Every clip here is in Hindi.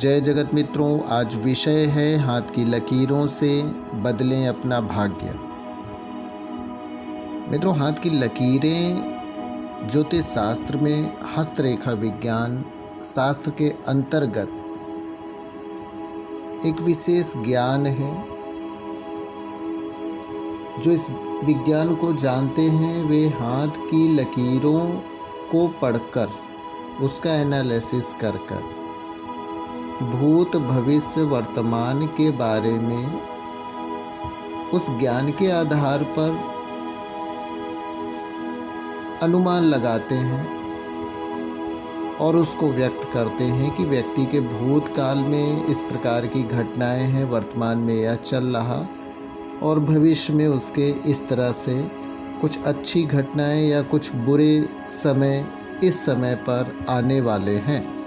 जय जगत मित्रों, आज विषय है हाथ की लकीरों से बदलें अपना भाग्य। मित्रों, हाथ की लकीरें ज्योतिष शास्त्र में हस्तरेखा विज्ञान शास्त्र के अंतर्गत एक विशेष ज्ञान है। जो इस विज्ञान को जानते हैं वे हाथ की लकीरों को पढ़कर उसका एनालिसिस कर भूत भविष्य वर्तमान के बारे में उस ज्ञान के आधार पर अनुमान लगाते हैं और उसको व्यक्त करते हैं कि व्यक्ति के भूतकाल में इस प्रकार की घटनाएं हैं, वर्तमान में यह चल रहा और भविष्य में उसके इस तरह से कुछ अच्छी घटनाएं या कुछ बुरे समय इस समय पर आने वाले हैं।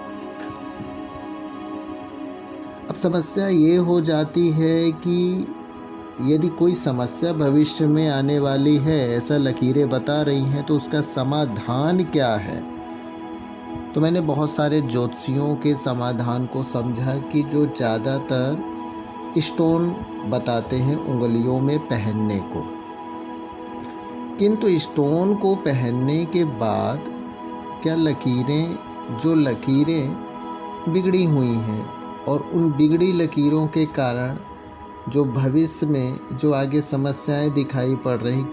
अब समस्या ये हो जाती है कि यदि कोई समस्या भविष्य में आने वाली है, ऐसा लकीरें बता रही हैं, तो उसका समाधान क्या है। तो मैंने बहुत सारे ज्योतिषियों के समाधान को समझा कि जो ज़्यादातर स्टोन बताते हैं उंगलियों में पहनने को, किंतु स्टोन को पहनने के बाद क्या लकीरें बिगड़ी हुई हैं और उन बिगड़ी लकीरों के कारण जो भविष्य में जो आगे समस्याएं दिखाई पड़ रही,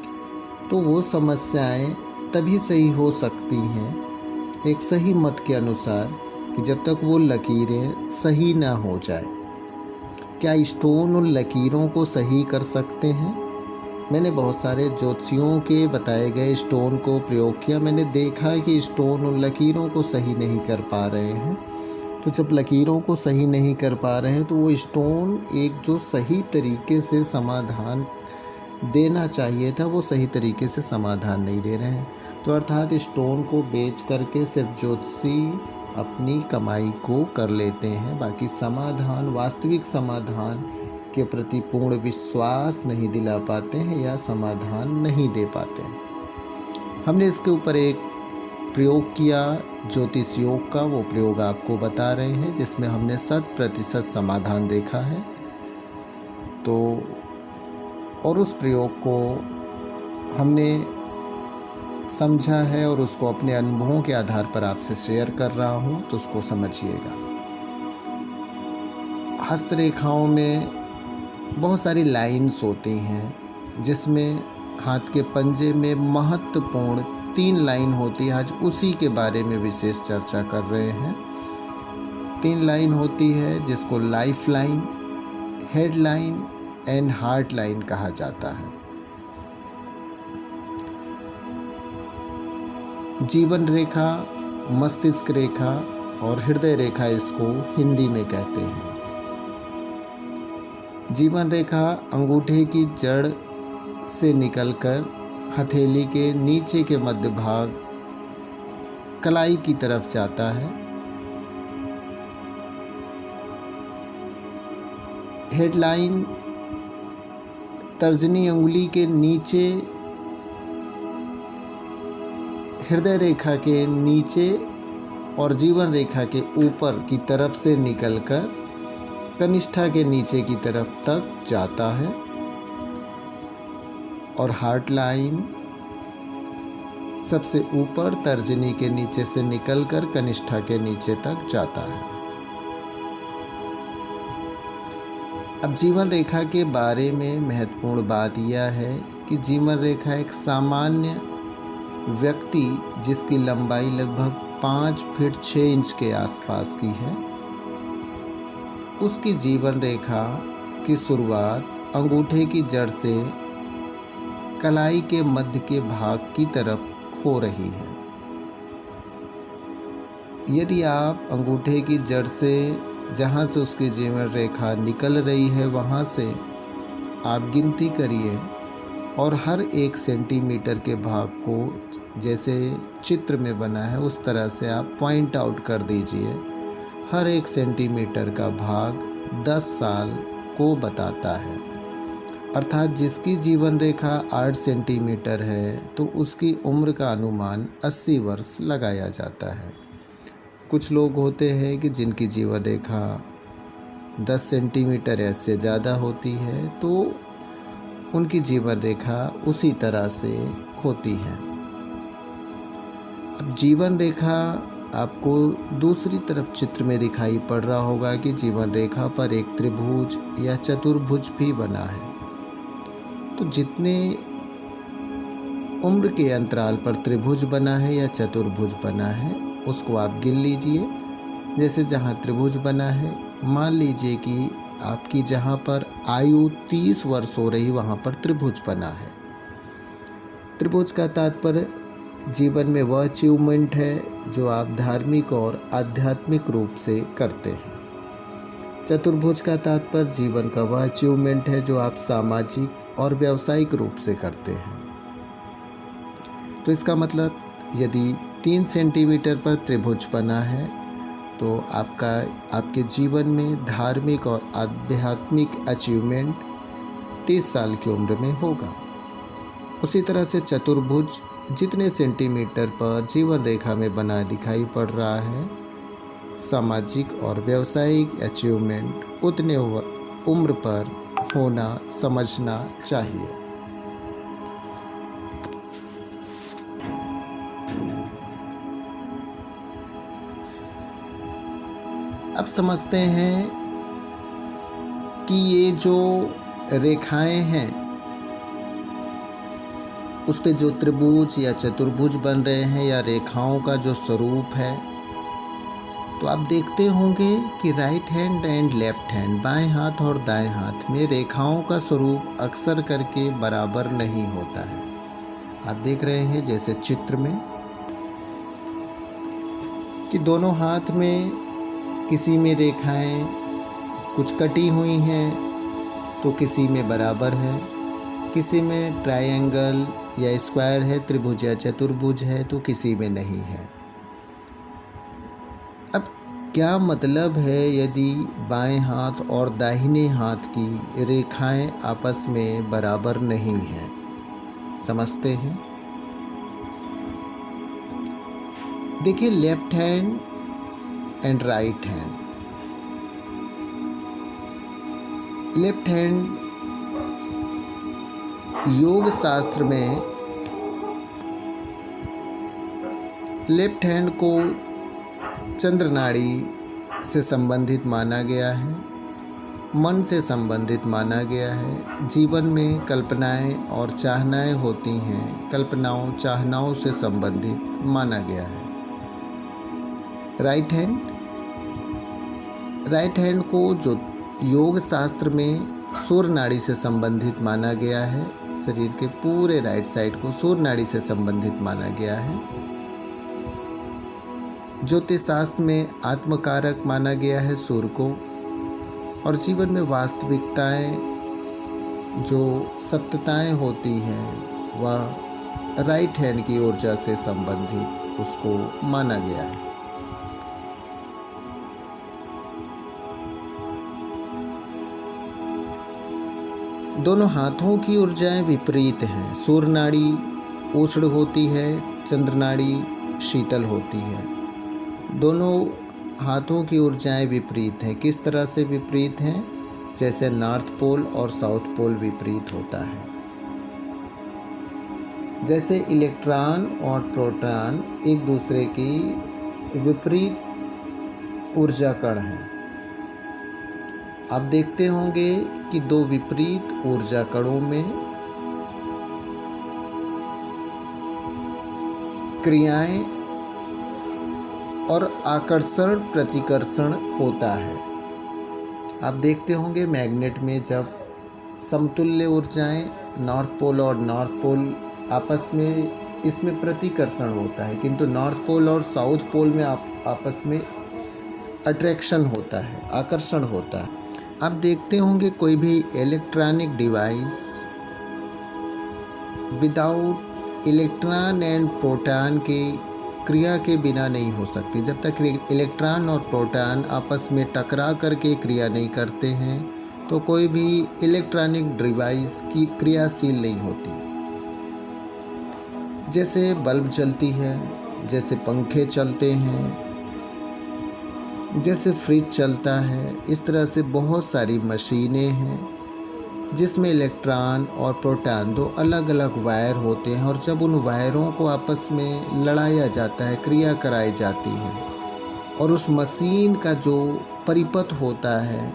तो वो समस्याएं तभी सही हो सकती हैं एक सही मत के अनुसार कि जब तक वो लकीरें सही ना हो जाए। क्या स्टोन उन लकीरों को सही कर सकते हैं? मैंने बहुत सारे ज्योतिषियों के बताए गए स्टोन को प्रयोग किया। मैंने देखा कि स्टोन उन लकीरों को सही नहीं कर पा रहे हैं। तो जब लकीरों को सही नहीं कर पा रहे हैं तो वो स्टोन एक जो सही तरीके से समाधान देना चाहिए था, वो सही तरीके से समाधान नहीं दे रहे हैं। तो अर्थात स्टोन को बेच करके सिर्फ ज्योतिषी अपनी कमाई को कर लेते हैं, बाकी समाधान, वास्तविक समाधान के प्रति पूर्ण विश्वास नहीं दिला पाते हैं या समाधान नहीं दे पाते हैं। हमने इसके ऊपर एक प्रयोग किया ज्योतिष योग का, वो प्रयोग आपको बता रहे हैं जिसमें हमने 100% समाधान देखा है। तो और उस प्रयोग को हमने समझा है और उसको अपने अनुभवों के आधार पर आपसे शेयर कर रहा हूँ, तो उसको समझिएगा। हस्तरेखाओं में बहुत सारी लाइन्स होती हैं जिसमें हाथ के पंजे में महत्वपूर्ण 3 लाइन होती है। आज उसी के बारे में विशेष चर्चा कर रहे हैं। 3 लाइन होती है जिसको life line, head line and heart line कहा जाता है। जीवन रेखा, मस्तिष्क रेखा और हृदय रेखा इसको हिंदी में कहते हैं। जीवन रेखा अंगूठे की जड़ से निकलकर हथेली के नीचे के मध्य भाग कलाई की तरफ जाता है। हेडलाइन तर्जनी अंगुली के नीचे हृदय रेखा के नीचे और जीवन रेखा के ऊपर की तरफ से निकलकर कनिष्ठा के नीचे की तरफ तक जाता है। और हार्ट लाइन सबसे ऊपर तर्जनी के नीचे से निकलकर कनिष्ठा के नीचे तक जाता है। अब जीवन रेखा के बारे में महत्वपूर्ण बात यह है कि जीवन रेखा एक सामान्य व्यक्ति जिसकी लंबाई लगभग 5 फीट 6 इंच के आसपास की है, उसकी जीवन रेखा की शुरुआत अंगूठे की जड़ से कलाई के मध्य के भाग की तरफ हो रही है। यदि आप अंगूठे की जड़ से जहाँ से उसकी जीवन रेखा निकल रही है वहाँ से आप गिनती करिए और हर 1 सेंटीमीटर के भाग को जैसे चित्र में बना है उस तरह से आप पॉइंट आउट कर दीजिए। हर 1 सेंटीमीटर का भाग 10 साल को बताता है। अर्थात जिसकी जीवन रेखा 8 सेंटीमीटर है तो उसकी उम्र का अनुमान 80 वर्ष लगाया जाता है। कुछ लोग होते हैं कि जिनकी जीवन रेखा 10 सेंटीमीटर ऐसे ज़्यादा होती है, तो उनकी जीवन रेखा उसी तरह से होती है। अब जीवन रेखा आपको दूसरी तरफ चित्र में दिखाई पड़ रहा होगा कि जीवन रेखा पर एक त्रिभुज या चतुर्भुज भी बना है। तो जितने उम्र के अंतराल पर त्रिभुज बना है या चतुर्भुज बना है, उसको आप गिन लीजिए। जैसे जहाँ त्रिभुज बना है, मान लीजिए कि आपकी जहाँ पर आयु 30 वर्ष हो रही, वहाँ पर त्रिभुज बना है। त्रिभुज का तात्पर्य जीवन में वह अचीवमेंट है जो आप धार्मिक और आध्यात्मिक रूप से करते हैं। चतुर्भुज का तात्पर्य जीवन का वह अचीवमेंट है जो आप सामाजिक और व्यावसायिक रूप से करते हैं। तो इसका मतलब यदि 3 सेंटीमीटर पर त्रिभुज बना है तो आपके जीवन में धार्मिक और आध्यात्मिक अचीवमेंट 30 साल की उम्र में होगा। उसी तरह से चतुर्भुज जितने सेंटीमीटर पर जीवन रेखा में बना दिखाई पड़ रहा है, सामाजिक और व्यावसायिक अचीवमेंट उतने उम्र पर होना समझना चाहिए। अब समझते हैं कि ये जो रेखाएं हैं, उस पे जो त्रिभुज या चतुर्भुज बन रहे हैं या रेखाओं का जो स्वरूप है, तो आप देखते होंगे कि right hand and left hand, बाएं हाथ और दाएं हाथ में रेखाओं का स्वरूप अक्सर करके बराबर नहीं होता है। आप देख रहे हैं जैसे चित्र में कि दोनों हाथ में किसी में रेखाएं कुछ कटी हुई हैं तो किसी में बराबर है, किसी में ट्रायंगल या स्क्वायर है, त्रिभुज या चतुर्भुज है, तो किसी में नहीं है। अब क्या मतलब है यदि बाएं हाथ और दाहिने हाथ की रेखाएं आपस में बराबर नहीं हैं? समझते हैं। देखिए, left hand and right hand. Left hand योग शास्त्र में लेफ्ट हैंड को चंद्र नाड़ी से संबंधित माना गया है, मन से संबंधित माना गया है। जीवन में कल्पनाएं और चाहनाएं होती हैं, कल्पनाओं चाहनाओं से संबंधित माना गया है। राइट हैंड को जो योग शास्त्र में सूर्य नाड़ी से संबंधित माना गया है, शरीर के पूरे राइट साइड को सूर्य नाड़ी से संबंधित माना गया है। ज्योतिष शास्त्र में आत्मकारक माना गया है सूर्य को, और जीवन में वास्तविकताएं जो सत्यताएं होती हैं वह राइट हैंड की ऊर्जा से संबंधित उसको माना गया है। दोनों हाथों की ऊर्जाएं विपरीत हैं। सूर्य नाड़ी उष्ण होती है, चंद्र नाड़ी शीतल होती है। दोनों हाथों की ऊर्जाएं विपरीत हैं। किस तरह से विपरीत हैं? जैसे नॉर्थ पोल और साउथ पोल विपरीत होता है। जैसे इलेक्ट्रॉन और प्रोटॉन एक दूसरे की विपरीत ऊर्जा कण हैं। आप देखते होंगे कि दो विपरीत ऊर्जा कणों में क्रियाएं और आकर्षण प्रतिकर्षण होता है। आप देखते होंगे मैग्नेट में जब समतुल्य ऊर्जाएं नॉर्थ पोल और नॉर्थ पोल आपस में, इसमें प्रतिकर्षण होता है, किंतु नॉर्थ पोल और साउथ पोल में आपस में अट्रैक्शन होता है, आकर्षण होता है। आप देखते होंगे कोई भी electronic device without electron and proton के क्रिया के बिना नहीं हो सकती। जब तक इलेक्ट्रॉन और प्रोटॉन आपस में टकरा करके क्रिया नहीं करते हैं तो कोई भी इलेक्ट्रॉनिक डिवाइस की क्रियाशील नहीं होती। जैसे बल्ब जलती है, जैसे पंखे चलते हैं, जैसे फ्रिज चलता है, इस तरह से बहुत सारी मशीनें हैं जिसमें इलेक्ट्रॉन और प्रोटॉन दो अलग अलग वायर होते हैं, और जब उन वायरों को आपस में लड़ाया जाता है, क्रिया कराई जाती है, और उस मशीन का जो परिपथ होता है,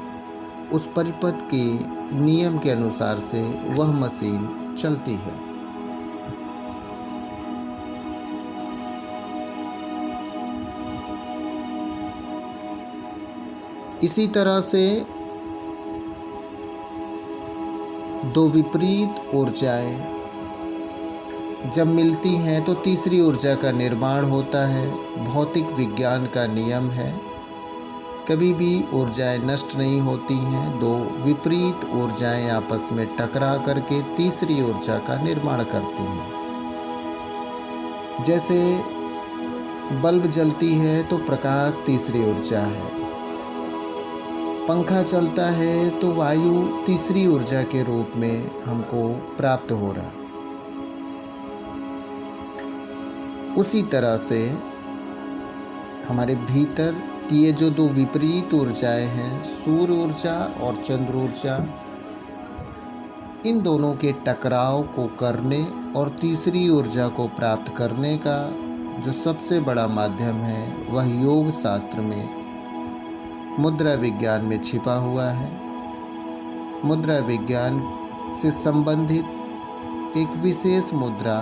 उस परिपथ के नियम के अनुसार से वह मशीन चलती है। इसी तरह से दो विपरीत ऊर्जाएं जब मिलती हैं तो तीसरी ऊर्जा का निर्माण होता है। भौतिक विज्ञान का नियम है, कभी भी ऊर्जाएं नष्ट नहीं होती हैं। दो विपरीत ऊर्जाएं आपस में टकरा करके तीसरी ऊर्जा का निर्माण करती हैं। जैसे बल्ब जलती है तो प्रकाश तीसरी ऊर्जा है, पंखा चलता है तो वायु तीसरी ऊर्जा के रूप में हमको प्राप्त हो रहा। उसी तरह से हमारे भीतर की ये जो दो विपरीत ऊर्जाएं हैं, सूर्य ऊर्जा और चंद्र ऊर्जा, इन दोनों के टकराव को करने और तीसरी ऊर्जा को प्राप्त करने का जो सबसे बड़ा माध्यम है, वह योग शास्त्र में मुद्रा विज्ञान में छिपा हुआ है। मुद्रा विज्ञान से संबंधित एक विशेष मुद्रा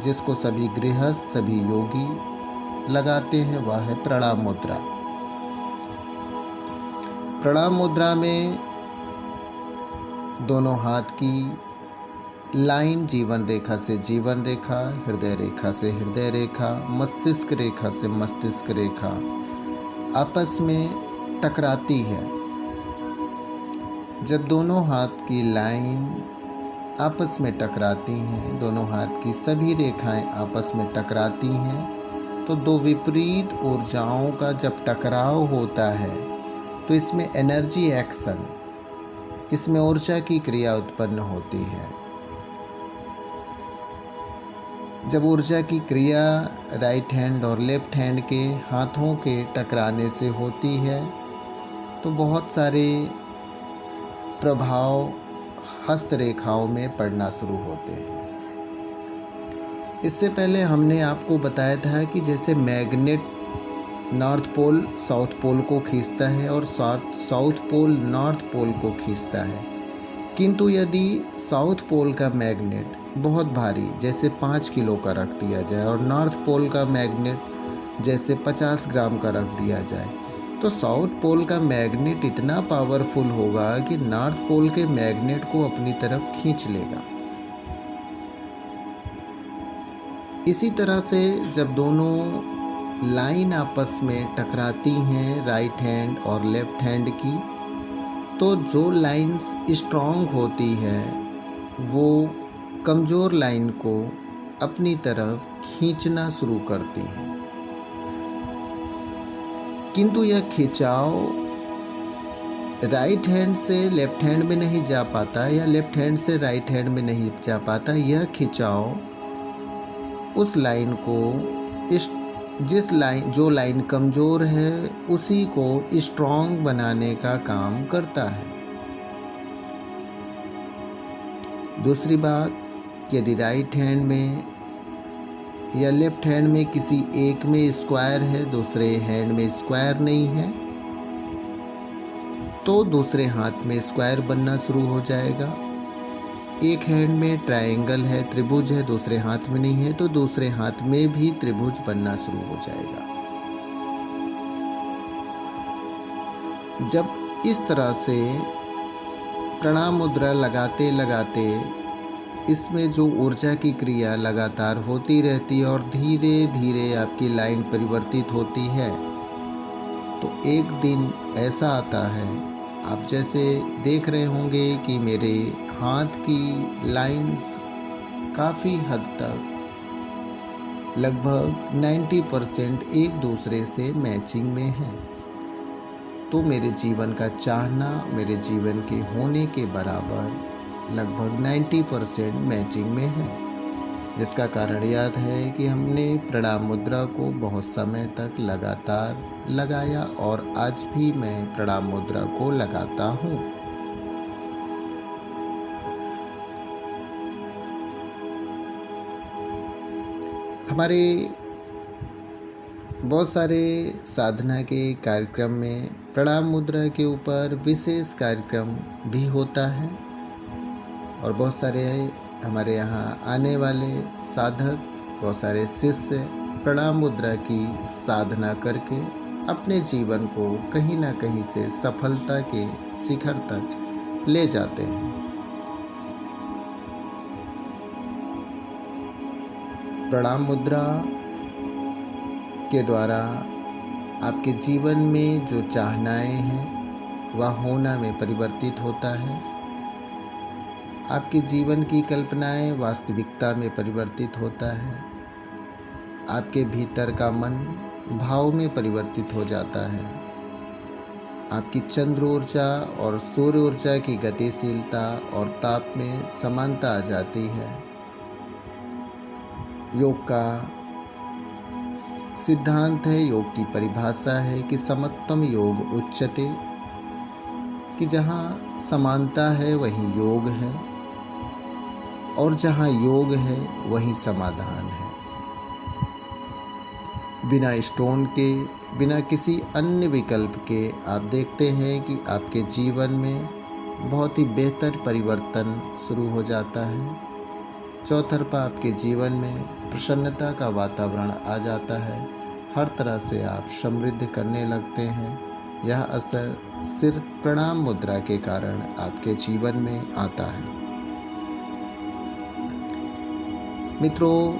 जिसको सभी गृहस्थ, सभी योगी लगाते हैं, वह है प्रणाम मुद्रा। प्रणाम मुद्रा में दोनों हाथ की लाइन जीवन रेखा से जीवन रेखा, हृदय रेखा से हृदय रेखा, मस्तिष्क रेखा से मस्तिष्क रेखा आपस में टकराती है। जब दोनों हाथ की लाइन आपस में टकराती हैं, दोनों हाथ की सभी रेखाएं आपस में टकराती हैं, तो दो विपरीत ऊर्जाओं का जब टकराव होता है तो इसमें एनर्जी एक्शन, इसमें ऊर्जा की क्रिया उत्पन्न होती है। जब ऊर्जा की क्रिया राइट हैंड और लेफ्ट हैंड के हाथों के टकराने से होती है तो बहुत सारे प्रभाव हस्तरेखाओं में पड़ना शुरू होते हैं। इससे पहले हमने आपको बताया था कि जैसे magnet north pole south pole को खींचता है और साउथ पोल नॉर्थ पोल को खींचता है, किंतु यदि साउथ पोल का मैग्नेट बहुत भारी जैसे 5 किलो का रख दिया जाए और नॉर्थ पोल का मैग्नेट जैसे 50 ग्राम का रख दिया जाए, तो साउथ पोल का मैग्नेट इतना पावरफुल होगा कि नॉर्थ पोल के मैग्नेट को अपनी तरफ खींच लेगा। इसी तरह से जब दोनों लाइन आपस में टकराती हैं, राइट हैंड और लेफ्ट हैंड की, तो जो लाइंस स्ट्रॉन्ग होती है वो कमज़ोर लाइन को अपनी तरफ खींचना शुरू करती हैं। किंतु यह खिंचाव राइट हैंड से लेफ्ट हैंड में नहीं जा पाता या लेफ्ट हैंड से राइट हैंड में नहीं जा पाता। यह खिंचाव उस लाइन को जो लाइन कमज़ोर है उसी को स्ट्रॉन्ग बनाने का काम करता है। दूसरी बात, यदि राइट हैंड में या लेफ्ट हैंड में किसी एक में स्क्वायर है, दूसरे हैंड में स्क्वायर नहीं है, तो दूसरे हाथ में स्क्वायर बनना शुरू हो जाएगा। एक हैंड में ट्रायंगल है, त्रिभुज है, दूसरे हाथ में नहीं है, तो दूसरे हाथ में भी त्रिभुज बनना शुरू हो जाएगा। जब इस तरह से प्रणाम मुद्रा लगाते लगाते इसमें जो ऊर्जा की क्रिया लगातार होती रहती है और धीरे धीरे आपकी लाइन परिवर्तित होती है, तो एक दिन ऐसा आता है, आप जैसे देख रहे होंगे कि मेरे हाथ की लाइंस काफ़ी हद तक लगभग 90% एक दूसरे से मैचिंग में हैं। तो मेरे जीवन का चाहना मेरे जीवन के होने के बराबर लगभग 90% मैचिंग में है। जिसका कारण याद है कि हमने प्रणाम मुद्रा को बहुत समय तक लगातार लगाया और आज भी मैं प्रणाम मुद्रा को लगाता हूँ। हमारे बहुत सारे साधना के कार्यक्रम में प्रणाम मुद्रा के ऊपर विशेष कार्यक्रम भी होता है और बहुत सारे हमारे यहाँ आने वाले साधक, बहुत सारे शिष्य प्रणाम मुद्रा की साधना करके अपने जीवन को कहीं ना कहीं से सफलता के शिखर तक ले जाते हैं। प्रणाम मुद्रा के द्वारा आपके जीवन में जो चाहनाएं हैं वह होना में परिवर्तित होता है। आपके जीवन की कल्पनाएं वास्तविकता में परिवर्तित होता है। आपके भीतर का मन भाव में परिवर्तित हो जाता है। आपकी चंद्र ऊर्जा और सूर्य ऊर्जा की गतिशीलता और ताप में समानता आ जाती है। योग का सिद्धांत है, योग की परिभाषा है कि समत्वम योग उच्यते, कि जहाँ समानता है वहीं योग है और जहाँ योग है वहीं समाधान है। बिना स्टोन के, बिना किसी अन्य विकल्प के आप देखते हैं कि आपके जीवन में बहुत ही बेहतर परिवर्तन शुरू हो जाता है। चौतरफा आपके जीवन में प्रसन्नता का वातावरण आ जाता है। हर तरह से आप समृद्ध करने लगते हैं। यह असर सिर्फ प्रणाम मुद्रा के कारण आपके जीवन में आता है। मित्रों,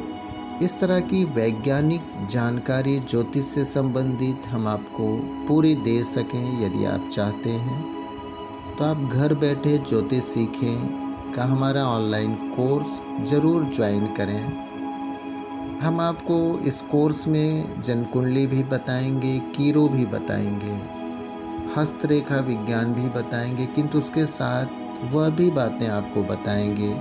इस तरह की वैज्ञानिक जानकारी ज्योतिष से संबंधित हम आपको पूरी दे सकें, यदि आप चाहते हैं तो आप घर बैठे ज्योतिष सीखें का हमारा ऑनलाइन कोर्स ज़रूर ज्वाइन करें। हम आपको इस कोर्स में जनकुंडली भी बताएंगे, कीरो भी बताएंगे, हस्तरेखा विज्ञान भी बताएंगे, किंतु उसके साथ वह भी बातें आपको बताएंगे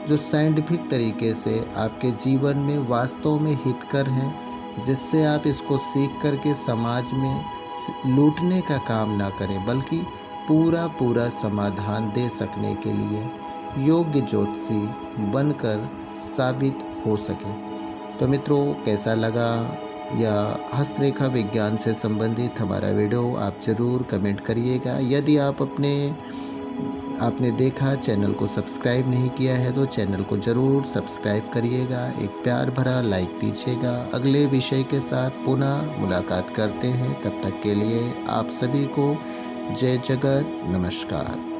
जो साइंटिफिक तरीके से आपके जीवन में वास्तव में हितकर हैं, जिससे आप इसको सीख करके समाज में लूटने का काम ना करें, बल्कि पूरा समाधान दे सकने के लिए योग्य ज्योतिषी बनकर साबित हो सके। तो मित्रों, कैसा लगा यह हस्तरेखा विज्ञान से संबंधित हमारा वीडियो, आप ज़रूर कमेंट करिएगा। यदि आपने देखा, चैनल को सब्सक्राइब नहीं किया है तो चैनल को ज़रूर सब्सक्राइब करिएगा, एक प्यार भरा लाइक दीजिएगा। अगले विषय के साथ पुनः मुलाकात करते हैं, तब तक के लिए आप सभी को जय जगत, नमस्कार।